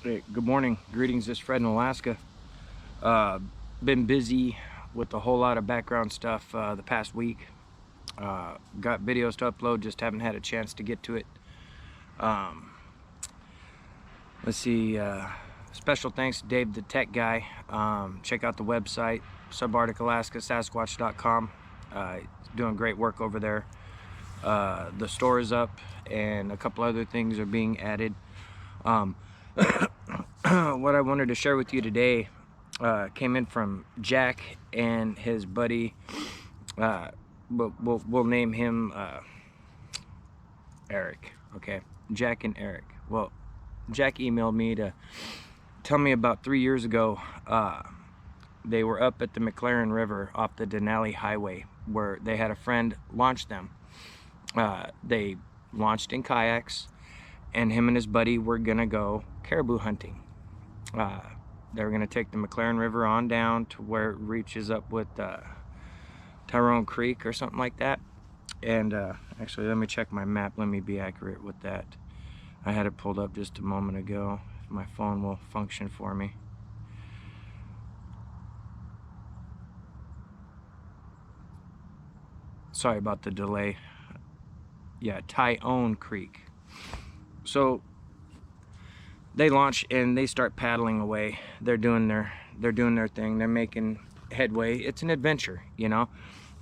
Hey, good morning. Greetings, this is Fred in Alaska. Been busy with a whole lot of background stuff the past week. Got videos to upload, just haven't had a chance to get to it. Um, let's see. Special thanks to Dave the Tech Guy. Check out the website, subarcticalaskasasquatch.com. He's doing great work over there. The store is up and a couple other things are being added. What I wanted to share with you today came in from Jack and his buddy. We'll name him Eric. Okay, Jack and Eric. Well, Jack emailed me to tell me about 3 years ago they were up at the Maclaren River off the Denali Highway where they had a friend launch them. They launched in kayaks, and him and his buddy were gonna go caribou hunting. They were gonna take the Maclaren River on down to where it reaches up with Tyrone Creek or something like that. And actually, let me check my map. Let me be accurate with that. I had it pulled up just a moment ago. My phone will function for me. Sorry about the delay. Yeah, Tyrone Creek. So they launch and they start paddling away. They're doing their thing. They're making headway. It's an adventure, you know.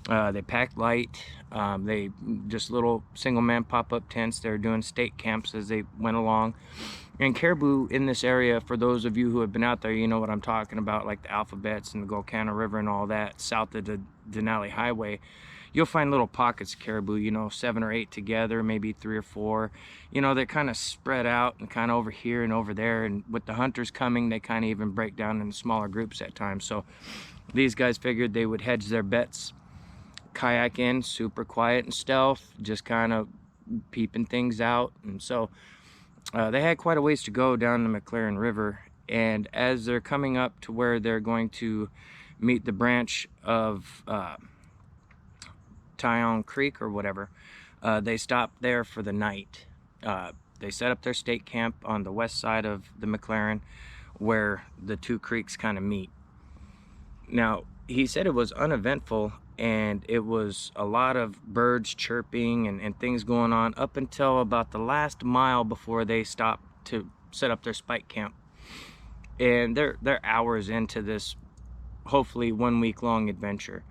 They packed light. They just little single-man pop-up tents. They're doing state camps as they went along. And caribou in this area, for those of you who have been out there, you know what I'm talking about, like the Alphabets and the Golcana River and all that, south of the Denali Highway. You'll find little pockets of caribou, you know, 7 or 8 together, maybe 3 or 4. You know, they're kind of spread out and kind of over here and over there. And with the hunters coming, they kind of even break down into smaller groups at times. So these guys figured they would hedge their bets, kayak in, super quiet and stealth, just kind of peeping things out. And so they had quite a ways to go down the Maclaren River. And as they're coming up to where they're going to meet the branch of Tyrone Creek or whatever, they stopped there for the night. They set up their state camp on the west side of the Maclaren where the two creeks kind of meet. Now, he said it was uneventful and it was a lot of birds chirping and things going on up until about the last mile before they stopped to set up their spike camp. And they're hours into this hopefully 1 week long adventure.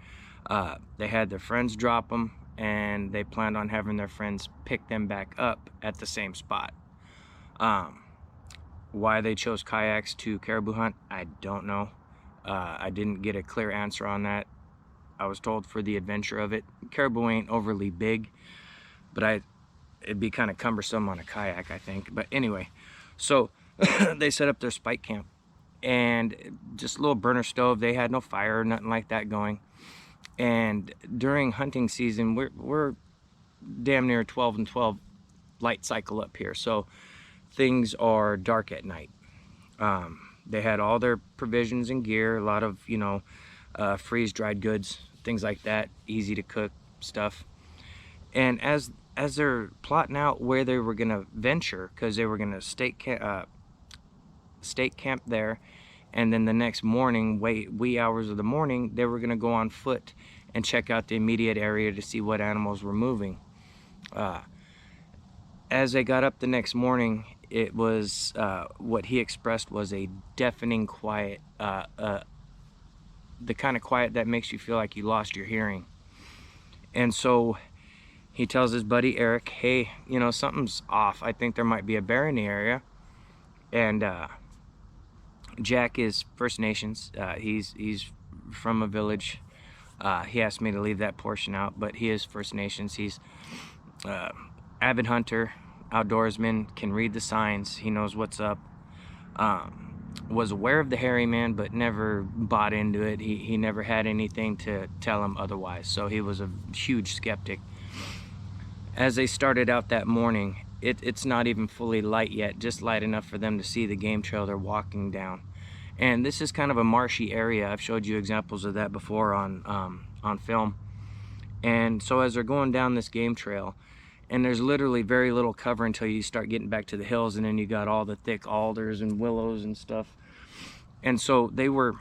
They had their friends drop them, and they planned on having their friends pick them back up at the same spot. Why they chose kayaks to caribou hunt, I don't know. I didn't get a clear answer on that. I was told for the adventure of it. Caribou ain't overly big, but it'd be kind of cumbersome on a kayak, I think. But anyway, so they set up their spike camp, and just a little burner stove. They had no fire or nothing like that going. And during hunting season, we're damn near 12 and 12 light cycle up here, so things are dark at night. They had all their provisions and gear, a lot of, you know, freeze-dried goods, things like that, easy to cook stuff. And as they're plotting out where they were gonna venture, because they were gonna state camp there, and then the next morning, wee hours of the morning, they were gonna go on foot and check out the immediate area to see what animals were moving. As they got up the next morning, it was what he expressed was a deafening quiet, the kind of quiet that makes you feel like you lost your hearing. And so he tells his buddy Eric, hey, you know, something's off. I think there might be a bear in the area. And Jack is First Nations. He's from a village. He asked me to leave that portion out, but he is First Nations. He's avid hunter, outdoorsman, can read the signs. He knows what's up. Was aware of the hairy man, but never bought into it. He never had anything to tell him otherwise, so he was a huge skeptic. As they started out that morning, it's not even fully light yet, just light enough for them to see the game trail they're walking down. And this is kind of a marshy area. I've showed you examples of that before on film. And so as they're going down this game trail, and there's literally very little cover until you start getting back to the hills, and then you got all the thick alders and willows and stuff. And so they were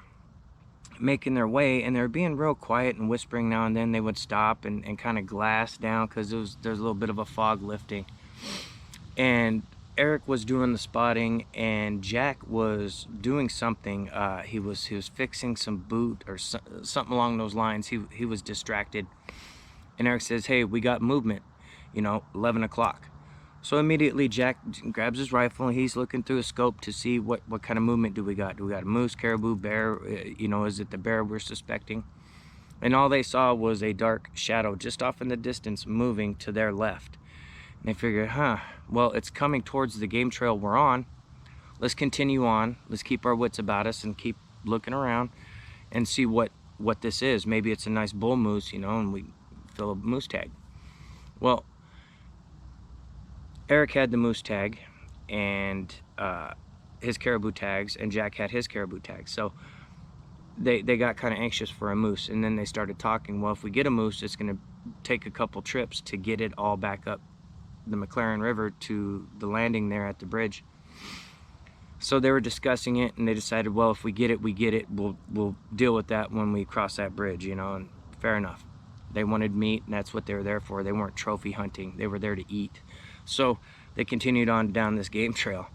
making their way, and they were being real quiet and whispering. Now and then they would stop and kind of glass down, because there's a little bit of a fog lifting. And Eric was doing the spotting, and Jack was doing something. He was fixing some boot or something along those lines. He was distracted, and Eric says, "Hey, we got movement, 11 o'clock." So immediately Jack grabs his rifle, and he's looking through a scope to see what kind of movement do we got. Do we got a moose, caribou, bear? Is it the bear we're suspecting? And all they saw was a dark shadow just off in the distance moving to their left. And they figured, well, it's coming towards the game trail we're on. Let's continue on. Let's keep our wits about us and keep looking around and see what this is. Maybe it's a nice bull moose, and we fill a moose tag. Well, Eric had the moose tag and his caribou tags, and Jack had his caribou tags. So they got kind of anxious for a moose, and then they started talking. Well, if we get a moose, it's going to take a couple trips to get it all back up the Maclaren River to the landing there at the bridge. So they were discussing it, and they decided, well, if we get it, we get it. We'll deal with that when we cross that bridge, and fair enough. They wanted meat, and that's what they were there for. They weren't trophy hunting. They were there to eat. So they continued on down this game trail.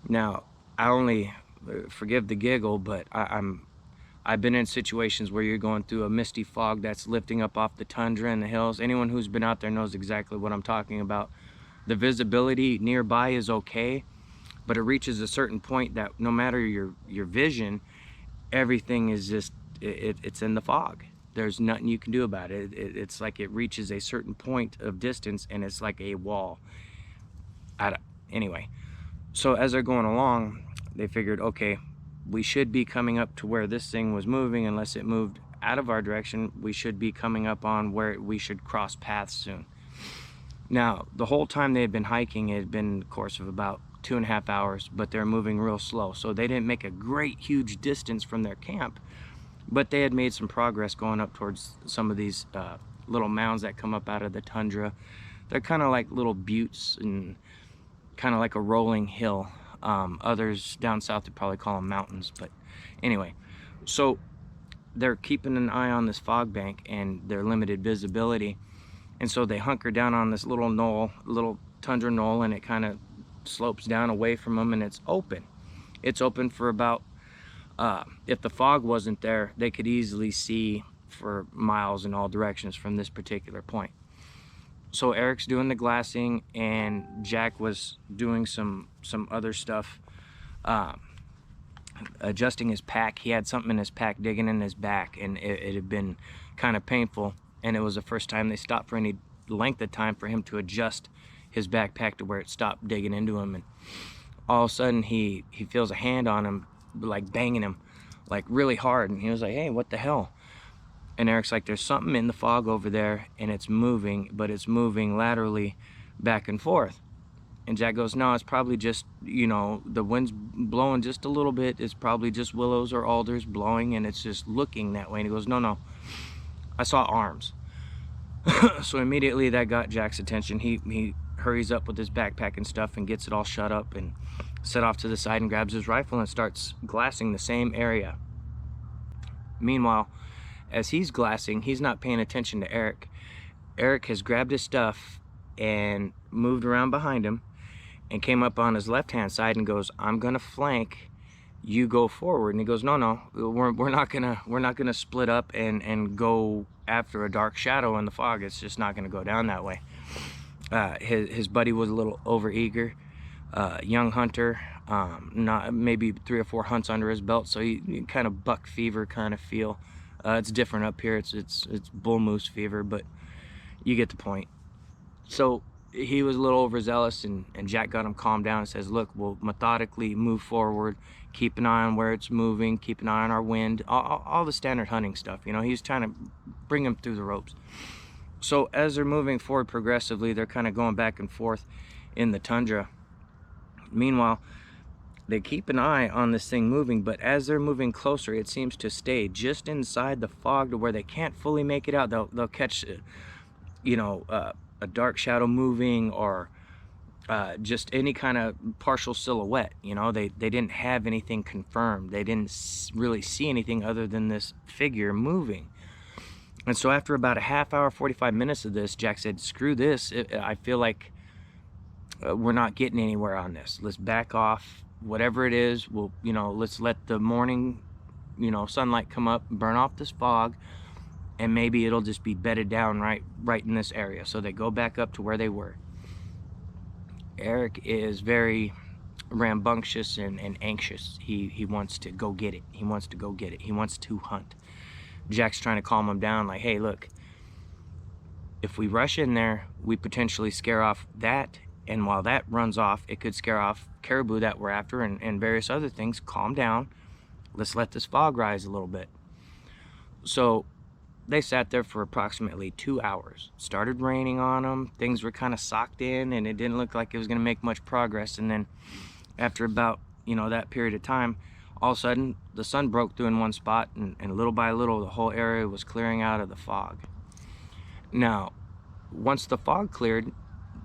Now, I only, forgive the giggle, but I've been in situations where you're going through a misty fog that's lifting up off the tundra and the hills. Anyone who's been out there knows exactly what I'm talking about. The visibility nearby is okay, but it reaches a certain point that no matter your vision, everything is just, it's in the fog. There's nothing you can do about it. It's like it reaches a certain point of distance, and it's like a wall. Anyway, so as they're going along, they figured, okay, we should be coming up to where this thing was moving. Unless it moved out of our direction, we should be coming up on where we should cross paths soon. Now, the whole time they had been hiking, it had been a course of about 2.5 hours, but they're moving real slow. So they didn't make a great huge distance from their camp, but they had made some progress going up towards some of these little mounds that come up out of the tundra. They're kind of like little buttes and kind of like a rolling hill. Others down south would probably call them mountains, but anyway, so they're keeping an eye on this fog bank and their limited visibility, and so they hunker down on this little knoll, little tundra knoll, and it kind of slopes down away from them, and it's open. It's open for about, if the fog wasn't there, they could easily see for miles in all directions from this particular point. So Eric's doing the glassing, and Jack was doing some other stuff, adjusting his pack. He had something in his pack digging in his back, and it had been kind of painful, and it was the first time they stopped for any length of time for him to adjust his backpack to where it stopped digging into him. And all of a sudden he feels a hand on him, like banging him like really hard, and he was like, "Hey, what the hell?" And Eric's like, "There's something in the fog over there, and it's moving, but it's moving laterally back and forth." And Jack goes, "No, it's probably just, the wind's blowing just a little bit. It's probably just willows or alders blowing, and it's just looking that way." And he goes, "No, I saw arms." So immediately that got Jack's attention. He hurries up with his backpack and stuff and gets it all shut up and set off to the side and grabs his rifle and starts glassing the same area. Meanwhile, as he's glassing, he's not paying attention to Eric. Eric has grabbed his stuff and moved around behind him and came up on his left-hand side and goes, "I'm gonna flank, you go forward." And he goes, "No, we're not gonna split up and go after a dark shadow in the fog. It's just not gonna go down that way." His buddy was a little overeager, young hunter, not maybe 3 or 4 hunts under his belt, so he kind of buck fever kind of feel. It's different up here. It's bull moose fever, but you get the point. So he was a little overzealous, and Jack got him calmed down and says, "Look, we'll methodically move forward, keep an eye on where it's moving, keep an eye on our wind," all the standard hunting stuff. He's trying to bring him through the ropes. So as they're moving forward progressively, they're kind of going back and forth in the tundra. Meanwhile, they keep an eye on this thing moving, but as they're moving closer, it seems to stay just inside the fog to where they can't fully make it out. They'll catch, a dark shadow moving, or just any kind of partial silhouette. You know, they didn't have anything confirmed. They didn't really see anything other than this figure moving. And so after about a half hour, 45 minutes of this, Jack said, screw this. I feel like we're not getting anywhere on this. Let's back off. Whatever it is, we'll, you know, let's let the morning, you know, sunlight come up, burn off this fog, and maybe it'll just be bedded down right in this area. So they go back up to where they were. Eric is very rambunctious and anxious. He wants to go get it. He wants to go get it. He wants to hunt. Jack's trying to calm him down, like, hey, look, if we rush in there, we potentially scare off that, and while that runs off, it could scare off caribou that we're after, and various other things. Calm down. Let's let this fog rise a little bit. So they sat there for approximately 2 hours. It started raining on them. Things were kind of socked in, and it didn't look like it was going to make much progress. And then after about, you know, that period of time, all of a sudden the sun broke through in one spot, and little by little the whole area was clearing out of the fog. Now, once the fog cleared,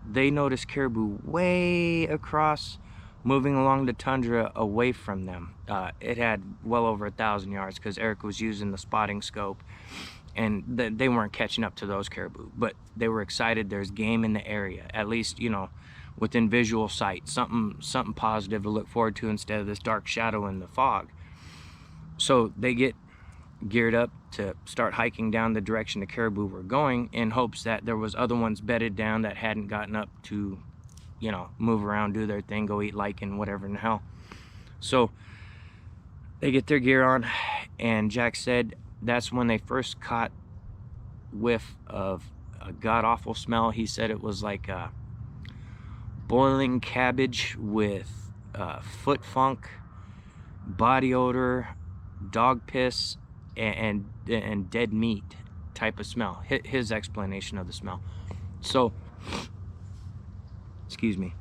they noticed caribou way across, moving along the tundra away from them. It had well over 1,000 yards, because Eric was using the spotting scope, and they weren't catching up to those caribou, but they were excited. There's game in the area, at least, you know, within visual sight, something positive to look forward to instead of this dark shadow in the fog. So they get geared up to start hiking down the direction the caribou were going, in hopes that there was other ones bedded down that hadn't gotten up to, you know, move around, do their thing, go eat lichen, whatever in the hell. So they get their gear on, and Jack said that's when they first caught whiff of a god-awful smell. He said it was like boiling cabbage with foot funk, body odor, dog piss, and dead meat type of smell. His explanation of the smell. So, excuse me.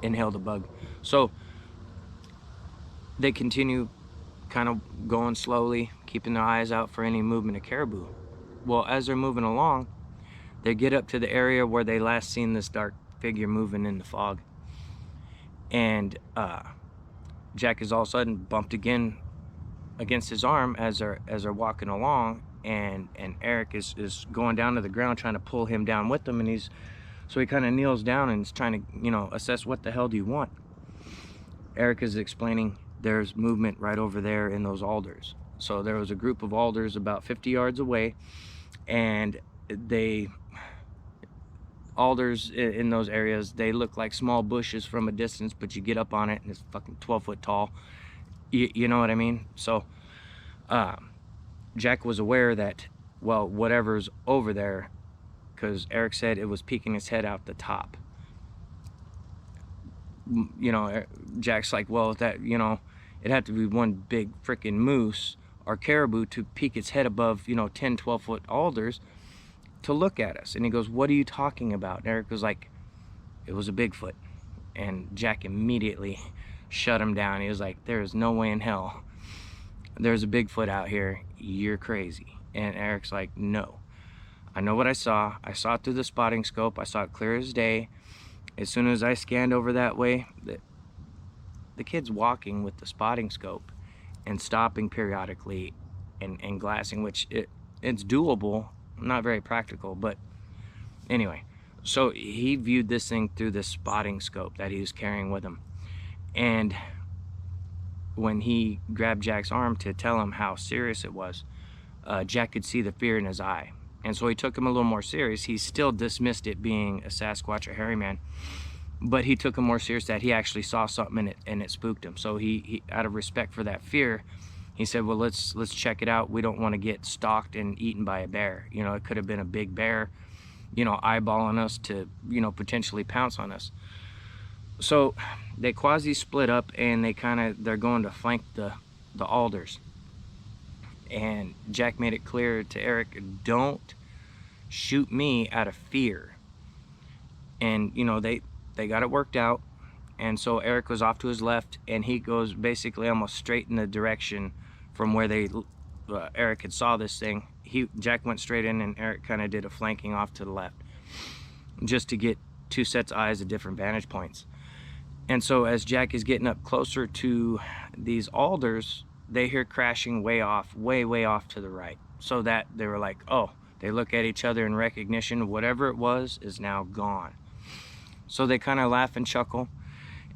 Inhale the bug. So they continue kind of going slowly, keeping their eyes out for any movement of caribou. Well, as they're moving along, they get up to the area where they last seen this dark figure moving in the fog. And Jack is all of a sudden bumped again against his arm as they're walking along, and Eric is going down to the ground trying to pull him down with him, and so he kind of kneels down and is trying to, you know, assess what the hell do you want. Eric is explaining there's movement right over there in those alders. So there was a group of alders about 50 yards away, and alders in those areas, they look like small bushes from a distance, but you get up on it and it's fucking 12 foot tall. You know what I mean? So Jack was aware that, well, whatever's over there, because Eric said it was peeking its head out the top. You know, Jack's like, well, that, you know, it had to be one big freaking moose or caribou to peek its head above, you know, 10, 12 foot alders to look at us. And he goes, what are you talking about? And Eric was like, it was a Bigfoot. And Jack immediately shut him down. He was like, there is no way in hell there's a Bigfoot out here. You're crazy. And Eric's like, no, I know what I saw. I saw it through the spotting scope. I saw it clear as day. As soon as I scanned over that way, the kid's walking with the spotting scope and stopping periodically and glassing, which it's doable, not very practical, but anyway. So he viewed this thing through the spotting scope that he was carrying with him. And when he grabbed Jack's arm to tell him how serious it was, Jack could see the fear in his eye. And so he took him a little more serious. He still dismissed it being a Sasquatch or hairy man, but he took him more serious that he actually saw something in it and it spooked him. So he out of respect for that fear, he said, well, let's check it out. We don't want to get stalked and eaten by a bear. You know, it could have been a big bear, you know, eyeballing us to, you know, potentially pounce on us. So they quasi split up, and they're going to flank the alders. And Jack made it clear to Eric, don't shoot me out of fear. And, you know, they got it worked out. And so Eric was off to his left, and he goes basically almost straight in the direction from where Eric had saw this thing. Jack went straight in, and Eric kind of did a flanking off to the left, just to get 2 sets of eyes at different vantage points. And so as Jack is getting up closer to these alders, they hear crashing way off to the right. So that they were like, oh, they look at each other in recognition. Whatever it was is now gone. So they kind of laugh and chuckle,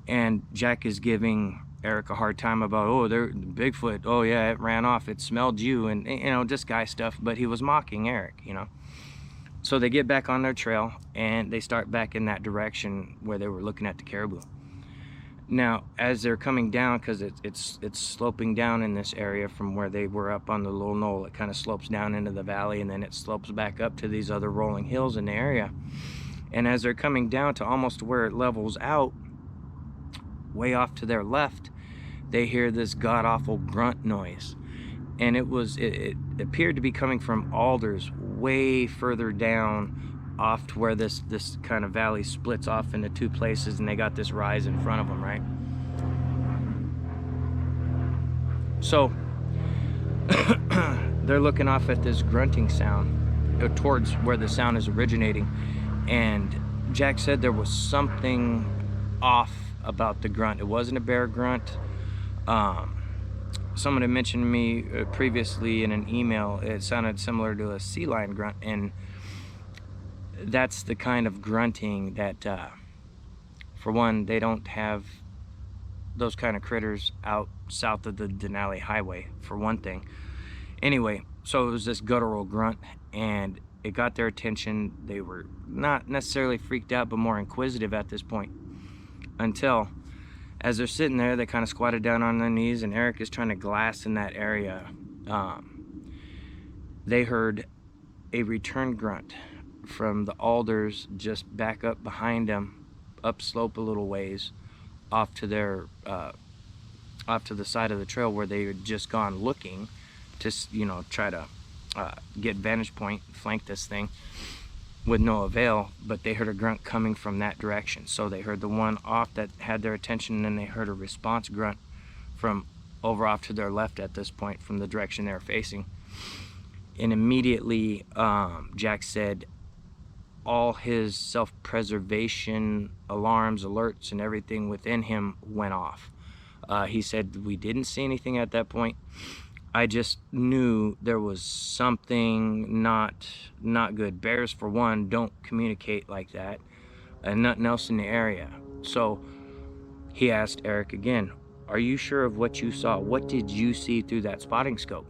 and Jack is giving Eric a hard time about, oh, they're Bigfoot. Oh yeah, it ran off. It smelled you, and this guy stuff. But he was mocking Eric, So they get back on their trail, and they start back in that direction where they were looking at the caribou. Now, as they're coming down, because it's sloping down in this area from where they were up on the little knoll, it kind of slopes down into the valley, and then it slopes back up to these other rolling hills in the area. And as they're coming down to almost where it levels out, way off to their left, they hear this god-awful grunt noise. And it appeared to be coming from alders way further down, off to where this kind of valley splits off into 2 places, and they got this rise in front of them, right? So they're looking off at this grunting sound, towards where the sound is originating, and Jack said there was something off about the grunt. It wasn't a bear grunt. Someone had mentioned to me previously in an email, it sounded similar to a sea lion grunt, and that's the kind of grunting that, for one, they don't have those kind of critters out south of the Denali Highway, for one thing. Anyway, so it was this guttural grunt, and it got their attention. They were not necessarily freaked out, but more inquisitive at this point, until, as they're sitting there, they kind of squatted down on their knees, and Eric is trying to glass in that area. They heard a return grunt from the alders just back up behind them, upslope a little ways, off to their off to the side of the trail where they had just gone looking to try to get vantage point, flank this thing, with no avail. But they heard a grunt coming from that direction. So they heard the one off that had their attention, and then they heard a response grunt from over off to their left at this point, from the direction they were facing. And immediately Jack said all his self-preservation alarms, alerts, and everything within him went off. He said, we didn't see anything at that point. I just knew there was something not good. Bears, for one, don't communicate like that, and nothing else in the area. So he asked Eric again, are you sure of what you saw? What did you see through that spotting scope?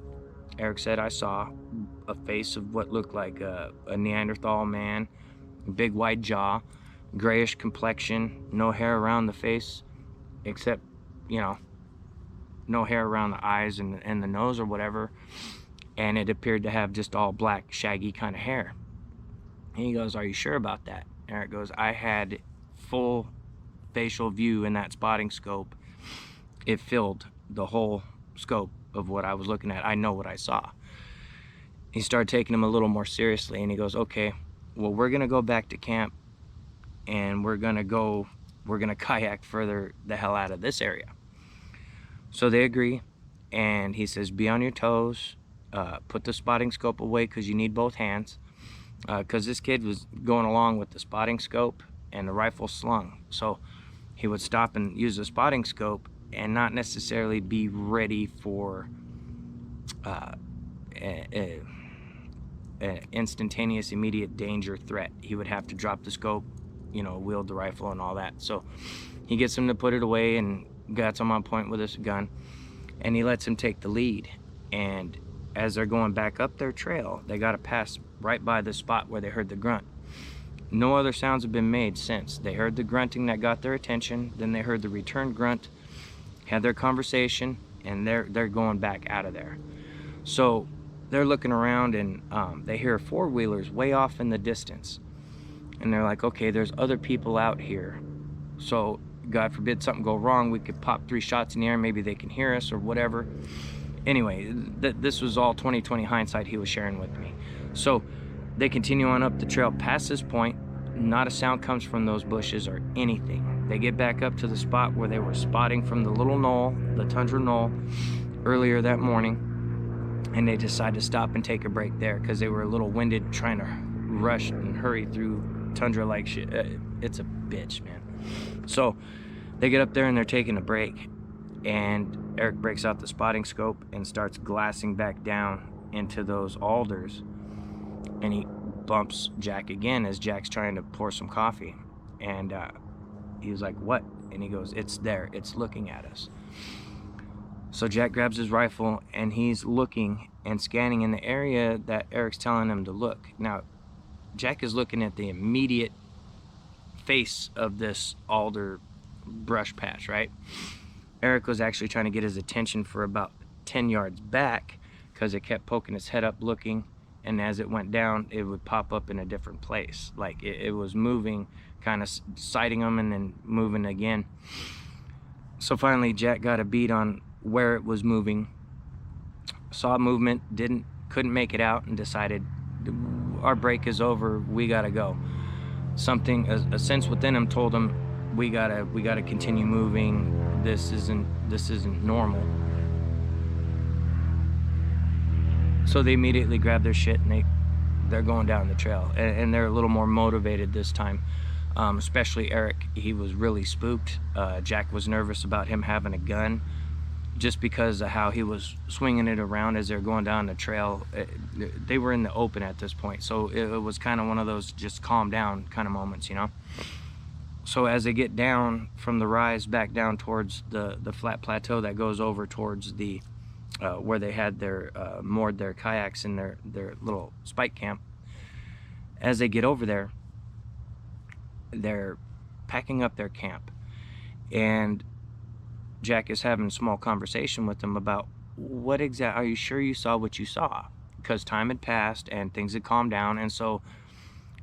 Eric said, I saw a face of what looked like a Neanderthal man, big wide jaw, grayish complexion, no hair around the face, except, no hair around the eyes and the nose or whatever. And it appeared to have just all black, shaggy kind of hair. And he goes, are you sure about that? Eric goes, I had full facial view in that spotting scope. It filled the whole scope of what I was looking at. I know what I saw. He started taking him a little more seriously, and he goes, okay, well, we're gonna go back to camp, and we're gonna kayak further the hell out of this area. So they agree, and he says, be on your toes, put the spotting scope away, because you need both hands, because this kid was going along with the spotting scope and the rifle slung. So he would stop and use the spotting scope and not necessarily be ready for an instantaneous, immediate danger threat. He would have to drop the scope, wield the rifle and all that. So he gets him to put it away and gets him on point with his gun, and he lets him take the lead. And as they're going back up their trail, they got to pass right by the spot where they heard the grunt. No other sounds have been made since. They heard the grunting that got their attention, then they heard the return grunt, had their conversation, and they're going back out of there. So they're looking around, and they hear four-wheelers way off in the distance, and they're like, okay, there's other people out here, so God forbid something go wrong, we could pop 3 shots in the air, maybe they can hear us or whatever. Anyway, this was all 20/20 hindsight he was sharing with me. So they continue on up the trail past this point. Not a sound comes from those bushes or anything. They get back up to the spot where they were spotting from the little knoll, the tundra knoll, earlier that morning. and they decided to stop and take a break there because they were a little winded trying to rush and hurry through tundra like shit. It's a bitch, man. So they get up there and they're taking a break, and Eric breaks out the spotting scope and starts glassing back down into those alders, and he bumps Jack again as Jack's trying to pour some coffee, and he was like, "What?" And he goes, "It's there, it's looking at us." So Jack grabs his rifle and he's looking and scanning in the area that Eric's telling him to look. Now Jack is looking at the immediate face of this alder brush patch, right? Eric was actually trying to get his attention for about 10 yards back because it kept poking its head up looking, and as it went down it would pop up in a different place, like it was moving, kind of sighting them and then moving again. So finally Jack got a beat on where it was moving, saw movement, couldn't make it out, and decided our break is over, we gotta go. Something, a sense within him told him, we gotta continue moving. This isn't normal. So they immediately grab their shit and they're going down the trail, and they're a little more motivated this time. Especially Eric, he was really spooked. Jack was nervous about him having a gun, just because of how he was swinging it around as they're going down the trail. They were in the open at this point, so it was kind of one of those just calm down kind of moments, you know. So as they get down from the rise back down towards the flat plateau that goes over towards the where they had their moored their kayaks in their little spike camp, as they get over there, they're packing up their camp, and Jack is having a small conversation with them about what exactly, are you sure you saw what you saw? Because time had passed and things had calmed down, and so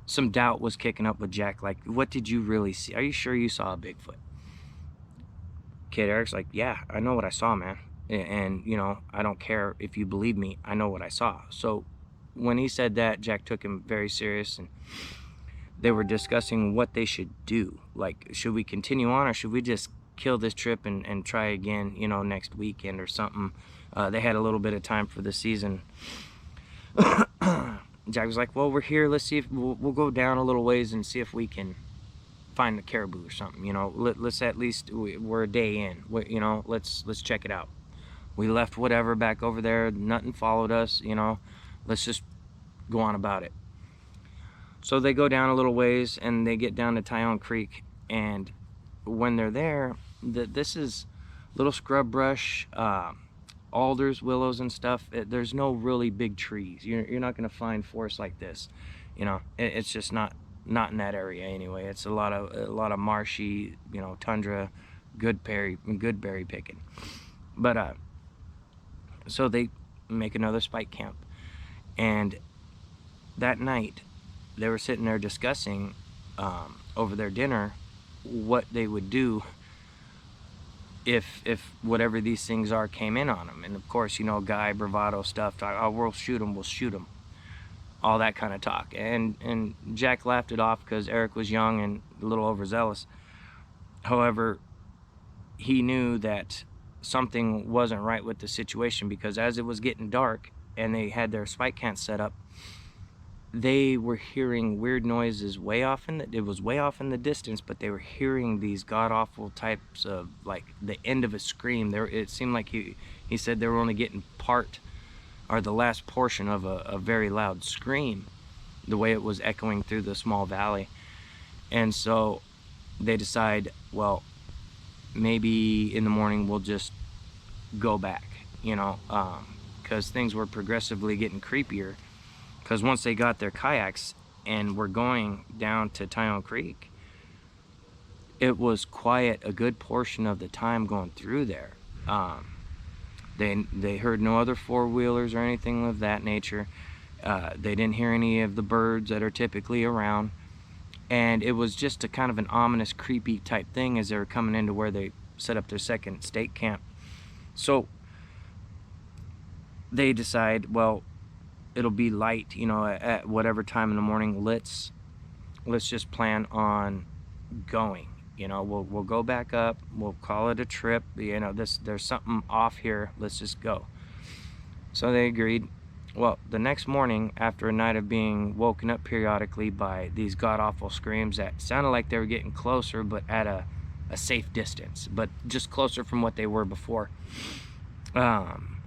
some doubt was kicking up with Jack, like, what did you really see? Are you sure you saw a Bigfoot? Kid Eric's like, yeah, I know what I saw, man. And, you know, I don't care if you believe me, I know what I saw. So when he said that, Jack took him very serious, and they were discussing what they should do. Like, should we continue on, or should we just kill this trip and try again, you know, next weekend or something? They had a little bit of time for the season. Jack was like, well, we're here, let's see if we'll go down a little ways and see if we can find the caribou or something, you know. Let's at least, we're a day in, you know, let's check it out. We left whatever back over there, nothing followed us, you know, let's just go on about it. So they go down a little ways and they get down to Tyone Creek, and when they're there, this is little scrub brush, alders, willows and stuff. There's no really big trees. You're not going to find forests like this, you know. It's just not in that area anyway. It's a lot of marshy, you know, tundra, good berry picking. But so they make another spike camp, and that night they were sitting there discussing over their dinner what they would do if whatever these things are came in on them. And of course, you know, guy bravado stuff, oh, we'll shoot them, all that kind of talk. And Jack laughed it off because Eric was young and a little overzealous. However, he knew that something wasn't right with the situation, because as it was getting dark and they had their spike camp set up, they were hearing weird noises way off in the distance, but they were hearing these god-awful types of, like, the end of a scream. It seemed like he said they were only getting part, or the last portion of a very loud scream, the way it was echoing through the small valley. And so they decide, well, maybe in the morning we'll just go back, you know, because things were progressively getting creepier. Because once they got their kayaks and were going down to Tyone Creek, it was quiet a good portion of the time going through there. They heard no other four-wheelers or anything of that nature. They didn't hear any of the birds that are typically around. And it was just a kind of an ominous, creepy type thing as they were coming into where they set up their second state camp. So they decide, well, it'll be light, you know, at whatever time in the morning. Let's just plan on going. You know, we'll go back up. We'll call it a trip. You know, there's something off here. Let's just go. So they agreed. Well, the next morning, after a night of being woken up periodically by these god-awful screams that sounded like they were getting closer, but at a safe distance, but just closer from what they were before, um,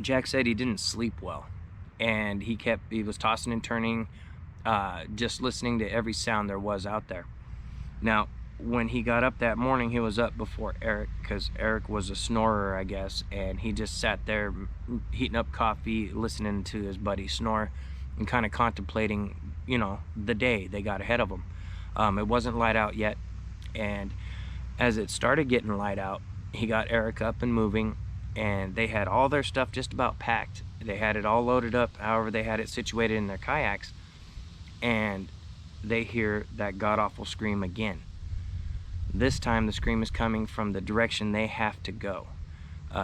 Jack said he didn't sleep well, and he was tossing and turning, just listening to every sound there was out there. Now, when he got up that morning, he was up before Eric, because Eric was a snorer, I guess, and he just sat there heating up coffee, listening to his buddy snore, and kind of contemplating, the day they got ahead of him. It wasn't light out yet, and as it started getting light out, he got Eric up and moving, and they had all their stuff just about packed. They had it all loaded up, however they had it situated in their kayaks, and they hear that god-awful scream again. This time the scream is coming from the direction they have to go.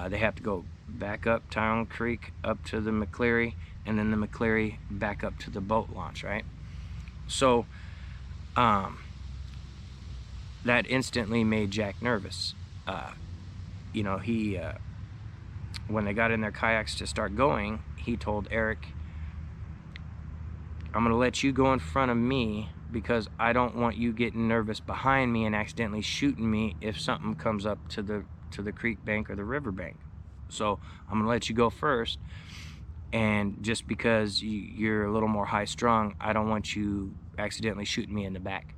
They have to go back up Town Creek, up to the Maclaren, and then the Maclaren back up to the boat launch, right? So, that instantly made Jack nervous. When they got in their kayaks to start going, he told Eric, I'm going to let you go in front of me because I don't want you getting nervous behind me and accidentally shooting me if something comes up to the creek bank or the river bank. So I'm going to let you go first, and just because you're a little more high-strung, I don't want you accidentally shooting me in the back.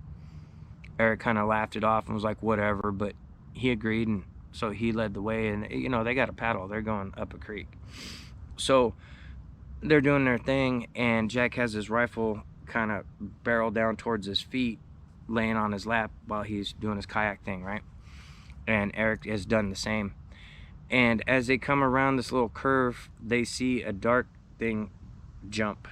Eric kind of laughed it off and was like, whatever, but he agreed, and so he led the way, and they got a paddle. They're going up a creek. So they're doing their thing, and Jack has his rifle kind of barreled down towards his feet, laying on his lap while he's doing his kayak thing, right? And Eric has done the same. And as they come around this little curve, they see a dark thing jump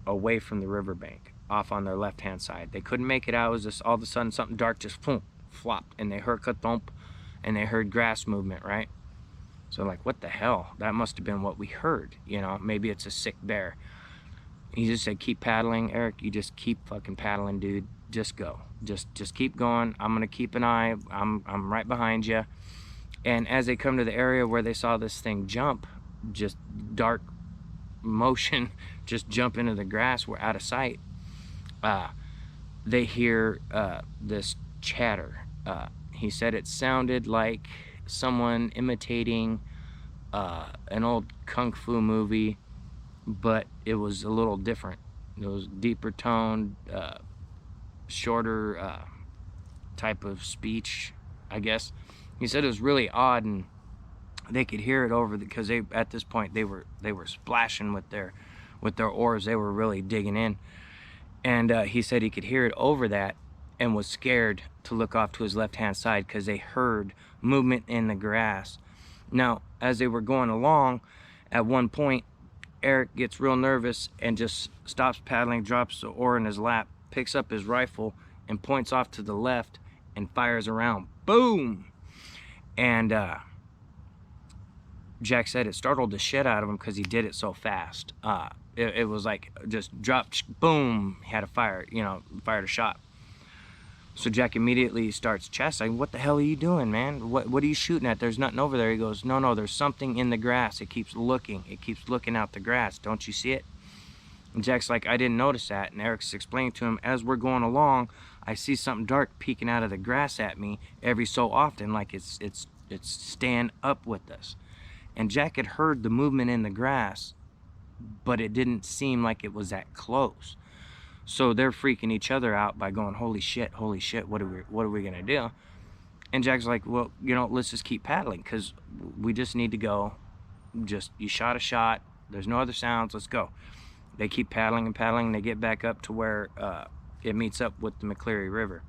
away from the riverbank, off on their left-hand side. They couldn't make it out. It was just all of a sudden something dark just flopped, and they heard ka-thump, and they heard grass movement, right? So like, what the hell? That must have been what we heard, maybe it's a sick bear. He just said, keep paddling, Eric. You just keep fucking paddling, dude. Just go. Just keep going. I'm gonna keep an eye. I'm right behind you. And as they come to the area where they saw this thing jump, just dark motion, just jump into the grass, we're out of sight. They hear this chatter. He said it sounded like someone imitating an old kung fu movie, but it was a little different. It was deeper toned, shorter type of speech, I guess. He said it was really odd, and they could hear it over because at this point they were splashing with their oars. They were really digging in, and he said he could hear it over that, and was scared to look off to his left-hand side because they heard movement in the grass. Now, as they were going along, at one point, Eric gets real nervous and just stops paddling, drops the oar in his lap, picks up his rifle, and points off to the left and fires around. Boom! And Jack said it startled the shit out of him because he did it so fast. It was like just dropped, boom, he had a fired a shot. So Jack immediately starts chastising, what the hell are you doing, man? What are you shooting at? There's nothing over there. He goes, no, there's something in the grass. It keeps looking out the grass. Don't you see it? And Jack's like, I didn't notice that. And Eric's explaining to him, as we're going along, I see something dark peeking out of the grass at me every so often, like it's staying up with us. And Jack had heard the movement in the grass, but it didn't seem like it was that close. So they're freaking each other out by going, holy shit, what are we gonna do? And Jack's like, well, let's just keep paddling because we just need to go. You shot a shot. There's no other sounds. Let's go. They keep paddling and paddling, and they get back up to where it meets up with the Maclaren River.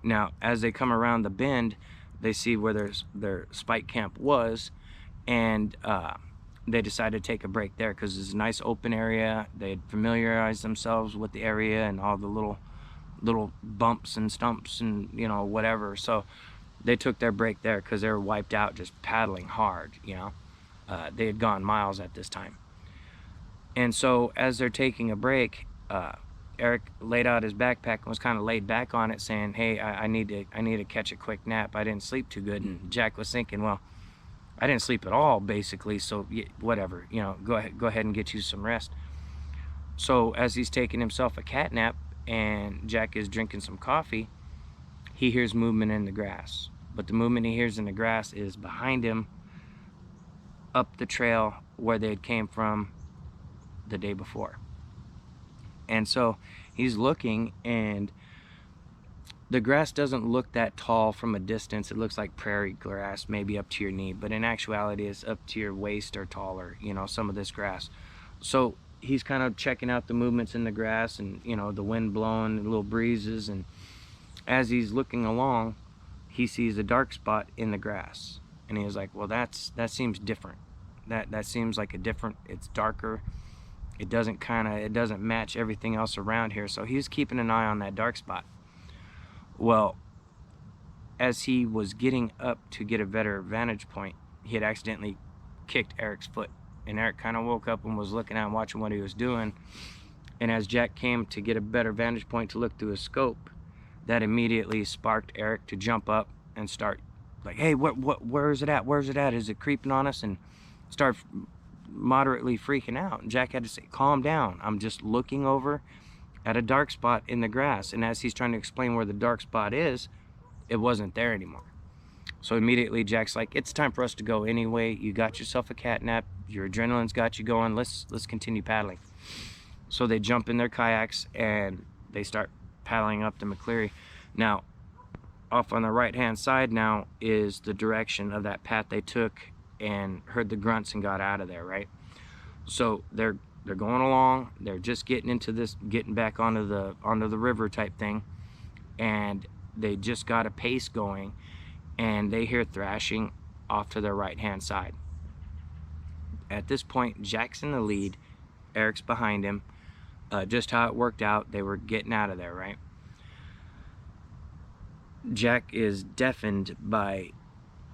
Now, as they come around the bend, they see where their spike camp was, and they decided to take a break there because it's a nice open area. They had familiarized themselves with the area and all the little bumps and stumps and whatever. So they took their break there because they were wiped out just paddling hard. They had gone miles at this time. And so as they're taking a break, Eric laid out his backpack and was kind of laid back on it, saying, hey, I need to catch a quick nap. I didn't sleep too good. And Jack was thinking, well, I didn't sleep at all, basically, so whatever, you know, go ahead and get you some rest. So as he's taking himself a cat nap and Jack is drinking some coffee, he hears movement in the grass. But the movement he hears in the grass is behind him, up the trail where they had came from the day before. And so he's looking, and the grass doesn't look that tall from a distance. It looks like prairie grass, maybe up to your knee, but in actuality it's up to your waist or taller, you know, some of this grass. So he's kind of checking out the movements in the grass, and you know, the wind blowing, little breezes, and as he's looking along, he sees a dark spot in the grass, and he was like, well, that seems different. That seems like a different, it's darker. It doesn't match everything else around here. So he's keeping an eye on that dark spot. Well, as he was getting up to get a better vantage point, he had accidentally kicked Eric's foot, and Eric kind of woke up and was looking at him, watching what he was doing. And as Jack came to get a better vantage point to look through his scope, that immediately sparked Eric to jump up and start like, hey, where is it at? Where's it at? Is it creeping on us? And start moderately freaking out. And Jack had to say, calm down. I'm just looking over at a dark spot in the grass. And as he's trying to explain where the dark spot is, it wasn't there anymore. So immediately Jack's like, it's time for us to go anyway. You got yourself a cat nap. Your adrenaline's got you going. Let's continue paddling. So they jump in their kayaks and they start paddling up to Maclaren. Now, off on the right-hand side now is the direction of that path they took and heard the grunts and got out of there, right? So they're going along. They're just getting into this, getting back onto the river type thing, and they just got a pace going, and they hear thrashing off to their right-hand side. At this point, Jack's in the lead, Eric's behind him. Just how it worked out, they were getting out of there, right? Jack is deafened by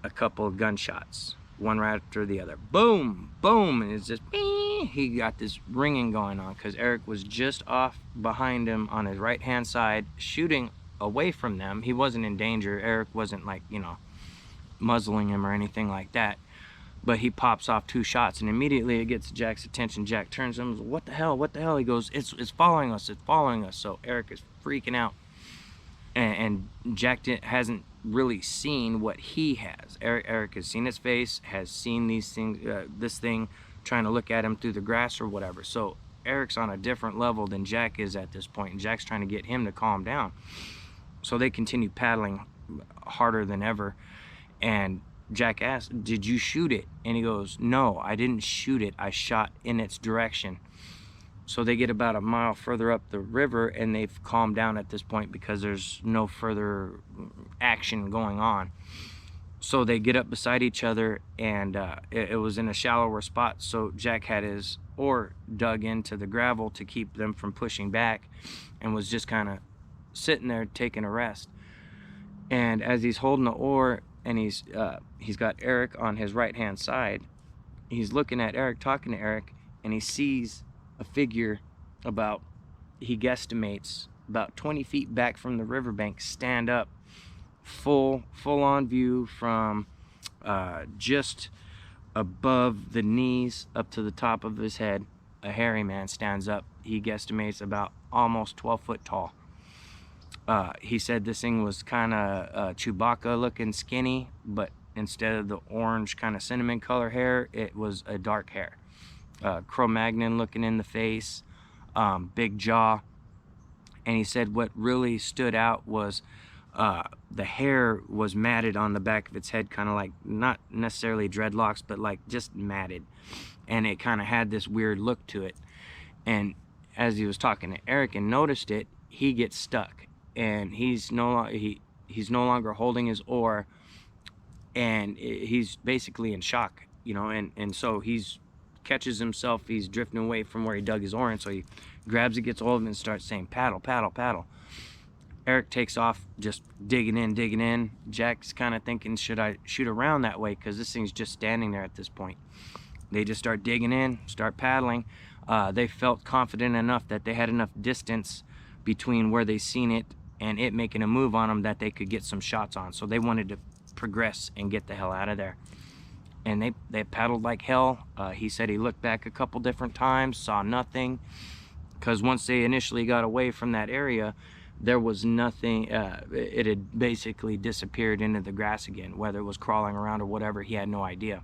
a couple of gunshots, one right after the other. Boom, boom, and it's just, he got this ringing going on because Eric was just off behind him on his right-hand side, shooting away from them. He wasn't in danger. Eric wasn't, like, you know, muzzling him or anything like that. But he pops off 2 shots, and immediately it gets Jack's attention. Jack turns to him, what the hell, what the hell? He goes, it's following us, it's following us. So Eric is freaking out. And Jack hasn't really seen what he has. Eric has seen his face, has seen these things, this thing trying to look at him through the grass or whatever. So Eric's on a different level than Jack is at this point, and Jack's trying to get him to calm down. So they continue paddling harder than ever, and Jack asks, did you shoot it? And he goes, no, I didn't shoot it. I shot in its direction. So they get about a mile further up the river, and they've calmed down at this point because there's no further action going on. So they get up beside each other, and it was in a shallower spot, so Jack had his oar dug into the gravel to keep them from pushing back, and was just kind of sitting there taking a rest. And as he's holding the oar, and he's got Eric on his right-hand side, he's looking at Eric, talking to Eric, and he sees a figure about, he guesstimates, about 20 feet back from the riverbank, stand up, full on view from just above the knees up to the top of his head. A hairy man stands up. He guesstimates about almost 12 foot tall. He said this thing was kind of Chewbacca looking, skinny, but instead of the orange kind of cinnamon color hair, it was a dark hair. Cro-Magnon looking in the face, big jaw. And he said what really stood out was the hair was matted on the back of its head, kind of like, not necessarily dreadlocks, but like just matted. And it kind of had this weird look to it. And as he was talking to Eric and noticed it, he gets stuck. And he's no longer holding his oar, and he's basically in shock, you know, and so he's catches himself, he's drifting away from where he dug his oar, and so he grabs it, gets hold of it, and starts saying, paddle, paddle, paddle. Eric takes off, just digging in. Jack's kind of thinking, should I shoot around that way, because this thing's just standing there at this point. They just start digging in, start paddling. They felt confident enough that they had enough distance between where they seen it and it making a move on them that they could get some shots on. So they wanted to progress and get the hell out of there. and they paddled like hell. He said he looked back a couple different times, saw nothing, because once they initially got away from that area, there was nothing. It had basically disappeared into the grass again. Whether it was crawling around or whatever, he had no idea.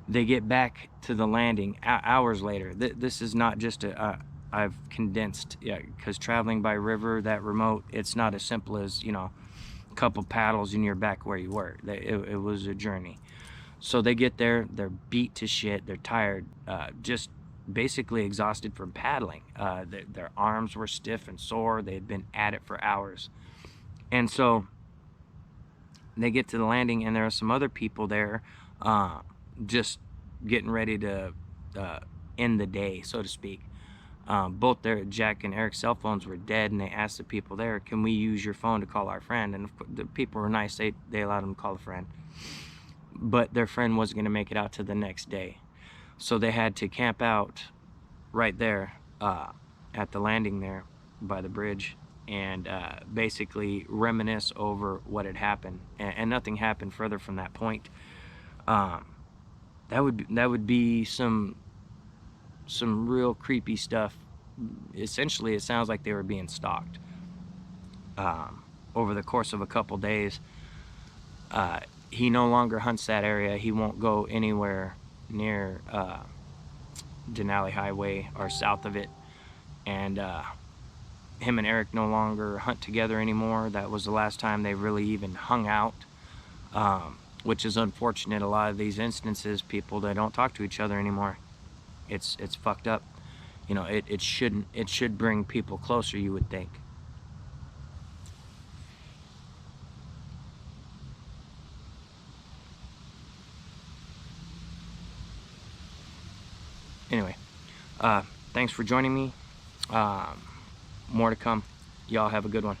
They get back to the landing hours later. This is not just I've condensed, yeah, because traveling by river that remote, it's not as simple as, you know, a couple paddles and you're back where you were. It was a journey. So they get there, they're beat to shit, they're tired, just basically exhausted from paddling. Their arms were stiff and sore. They had been at it for hours. And so they get to the landing, and there are some other people there, just getting ready to end the day, so to speak. Both their Jack and Eric's cell phones were dead, and they asked the people there, "Can we use your phone to call our friend?" And the people were nice. They allowed them to call a friend. But their friend wasn't going to make it out to the next day. So they had to camp out right there at the landing there by the bridge, and basically reminisce over what had happened. And nothing happened further from that point. That would be some real creepy stuff. Essentially, it sounds like they were being stalked over the course of a couple days. He no longer hunts that area. He won't go anywhere near Denali Highway or south of it. And him and Eric no longer hunt together anymore. That was the last time they really even hung out, which is unfortunate. A lot of these instances, people, they don't talk to each other anymore. It's fucked up. You know, it shouldn't. It should bring people closer, you would think. Anyway, thanks for joining me. More to come. Y'all have a good one.